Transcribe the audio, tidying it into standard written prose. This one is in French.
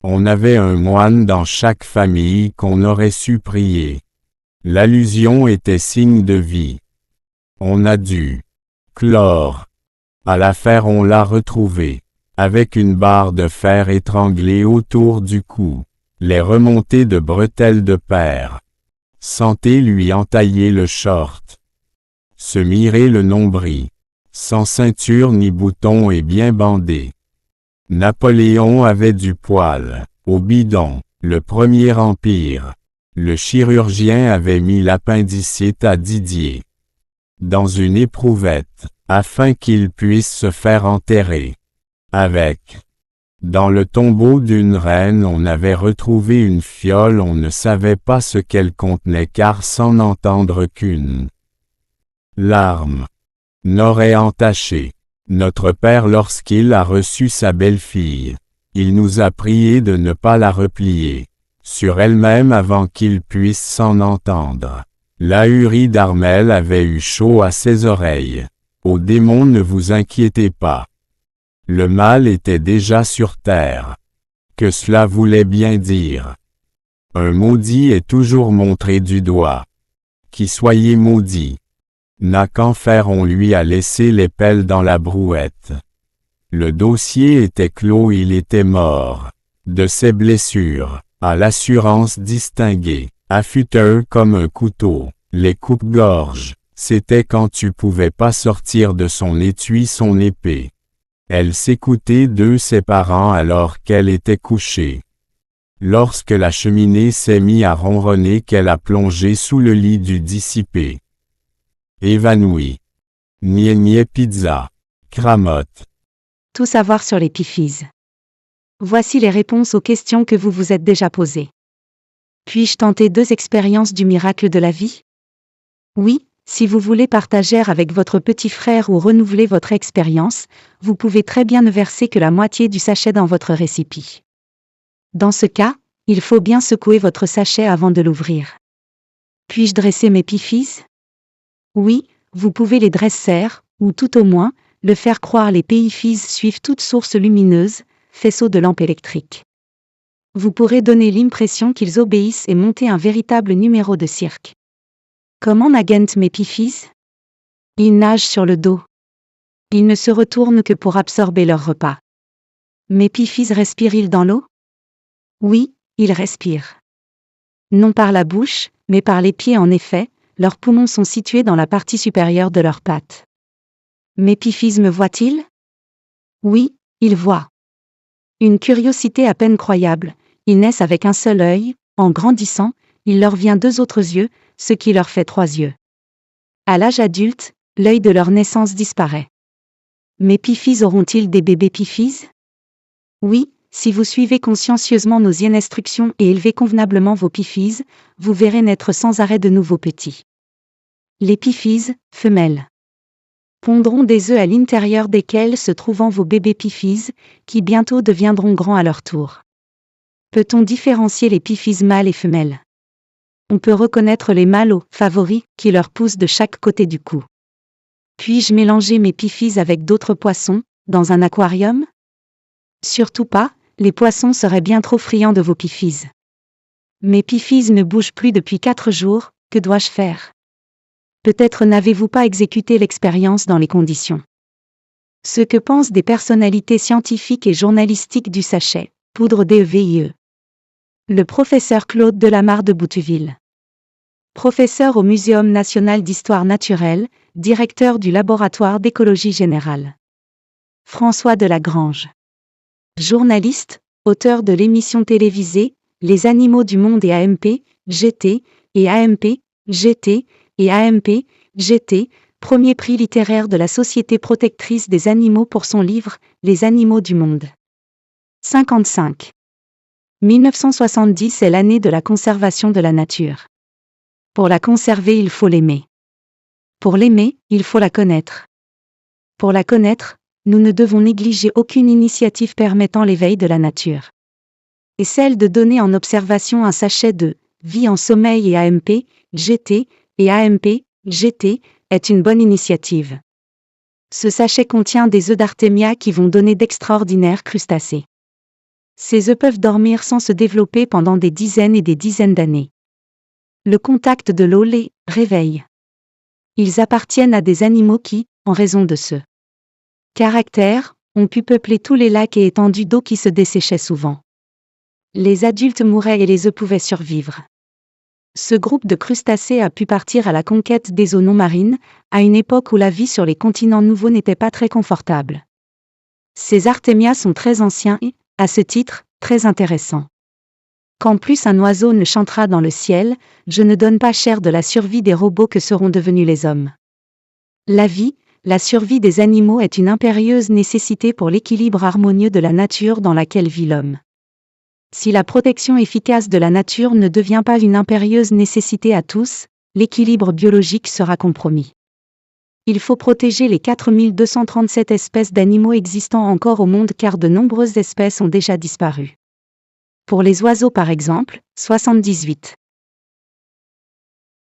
On avait un moine dans chaque famille qu'on aurait su prier. L'allusion était signe de vie. On a dû clore. À l'affaire on l'a retrouvé, avec une barre de fer étranglée autour du cou, les remontées de bretelles de paire. Santé lui entailler le short. Se mirer le nombril. Sans ceinture ni bouton et bien bandé. Napoléon avait du poil, au bidon, le Premier Empire. Le chirurgien avait mis l'appendicite à Didier dans une éprouvette, afin qu'il puisse se faire enterrer. Avec. Dans le tombeau d'une reine on avait retrouvé une fiole, on ne savait pas ce qu'elle contenait car sans n'entendre qu'une larme n'aurait entaché notre père lorsqu'il a reçu sa belle-fille. Il nous a prié de ne pas la replier sur elle-même avant qu'il puisse s'en entendre. L'ahurie d'Armel avait eu chaud à ses oreilles. Ô démon, ne vous inquiétez pas. Le mal était déjà sur terre. Que cela voulait bien dire. Un maudit est toujours montré du doigt. Qui soyez maudit. N'a qu'en faire, on lui a laissé les pelles dans la brouette. Le dossier était clos, il était mort. De ses blessures, à l'assurance distinguée, affûteux comme un couteau, les coupe-gorge, c'était quand tu pouvais pas sortir de son étui son épée. Elle s'écoutait de ses parents alors qu'elle était couchée. Lorsque la cheminée s'est mise à ronronner, qu'elle a plongé sous le lit du dissipé. Évanoui. Niais pizza. Cramotte. Tout savoir sur l'épiphyse. Voici les réponses aux questions que vous vous êtes déjà posées. Puis-je tenter 2 expériences du miracle de la vie? Oui, si vous voulez partager avec votre petit frère ou renouveler votre expérience, vous pouvez très bien ne verser que la moitié du sachet dans votre récipient. Dans ce cas, il faut bien secouer votre sachet avant de l'ouvrir. Puis-je dresser mes épiphyses? Oui, vous pouvez les dresser, ou tout au moins, le faire croire. Les épiphyses suivent toute source lumineuse, faisceau de lampe électrique. Vous pourrez donner l'impression qu'ils obéissent et monter un véritable numéro de cirque. Comment naguent mes épiphyses? Ils nagent sur le dos. Ils ne se retournent que pour absorber leur repas. Mes épiphyses respirent-ils dans l'eau? Oui, ils respirent. Non par la bouche, mais par les pieds en effet, leurs poumons sont situés dans la partie supérieure de leurs pattes. Mes épiphyses me voient-ils? Oui, ils voient. Une curiosité à peine croyable, ils naissent avec un seul œil, en grandissant, il leur vient 2 autres yeux, ce qui leur fait 3 yeux. À l'âge adulte, l'œil de leur naissance disparaît. Mes épiphyses auront-ils des bébés épiphyses? Oui, si vous suivez consciencieusement nos instructions et élevez convenablement vos épiphyses, vous verrez naître sans arrêt de nouveaux petits. Les épiphyses, femelles, pondront des œufs à l'intérieur desquels se trouvent vos bébés épiphyses, qui bientôt deviendront grands à leur tour. Peut-on différencier les épiphyses mâles et femelles? On peut reconnaître les mâles aux favoris qui leur poussent de chaque côté du cou. Puis-je mélanger mes épiphyses avec d'autres poissons, dans un aquarium? Surtout pas, les poissons seraient bien trop friands de vos épiphyses. Mes épiphyses ne bougent plus depuis 4 jours, que dois-je faire? Peut-être n'avez-vous pas exécuté l'expérience dans les conditions. Ce que pensent des personnalités scientifiques et journalistiques du sachet, poudre DEVIE. Le professeur Claude Delamarre de Bouteville. Professeur au Muséum national d'histoire naturelle, directeur du laboratoire d'écologie générale. François Delagrange. Journaliste, auteur de l'émission télévisée Les animaux du monde et AMP, GT, et AMP, GT, et AMP, GT, premier prix littéraire de la Société protectrice des animaux pour son livre Les animaux du monde. 55. 1970 est l'année de la conservation de la nature. Pour la conserver, il faut l'aimer. Pour l'aimer, il faut la connaître. Pour la connaître, nous ne devons négliger aucune initiative permettant l'éveil de la nature. Et celle de donner en observation un sachet de vie en sommeil et AMP, GT, et AMP, GT, est une bonne initiative. Ce sachet contient des œufs d'artémia qui vont donner d'extraordinaires crustacés. Ces œufs peuvent dormir sans se développer pendant des dizaines et des dizaines d'années. Le contact de l'eau les réveille. Ils appartiennent à des animaux qui, en raison de ce caractère, ont pu peupler tous les lacs et étendues d'eau qui se desséchaient souvent. Les adultes mouraient et les œufs pouvaient survivre. Ce groupe de crustacés a pu partir à la conquête des eaux non marines, à une époque où la vie sur les continents nouveaux n'était pas très confortable. Ces artémias sont très anciens et, à ce titre, très intéressants. Quand plus un oiseau ne chantera dans le ciel, je ne donne pas cher de la survie des robots que seront devenus les hommes. La vie, la survie des animaux est une impérieuse nécessité pour l'équilibre harmonieux de la nature dans laquelle vit l'homme. Si la protection efficace de la nature ne devient pas une impérieuse nécessité à tous, l'équilibre biologique sera compromis. Il faut protéger les 4237 espèces d'animaux existant encore au monde car de nombreuses espèces ont déjà disparu. Pour les oiseaux par exemple, 78